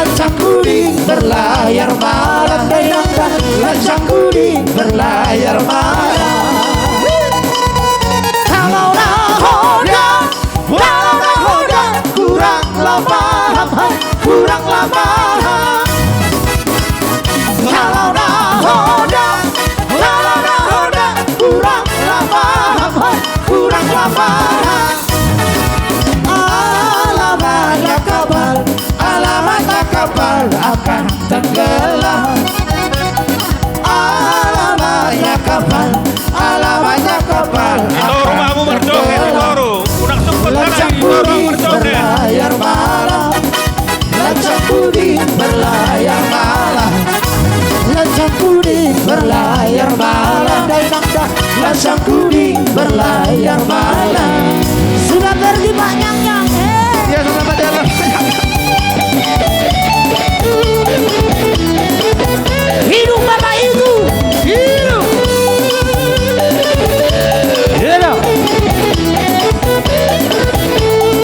Lancang kuning berlayar malam, lancang kuning berlayar malam. Kalau nahoda, kuranglah paham, kuranglah paham. Kalau nahoda, kuranglah paham, kuranglah paham. Alamatnya kapal akan tenggelam. Alamatnya kapal Itu rumahmu merdok, ini baru kurang sempet lancang kuning berlayar malam, lancang kuning berlayar malam, lancang kuning berlayar malam, lancang kuning berlayar malam. Sudah pergi banyaknya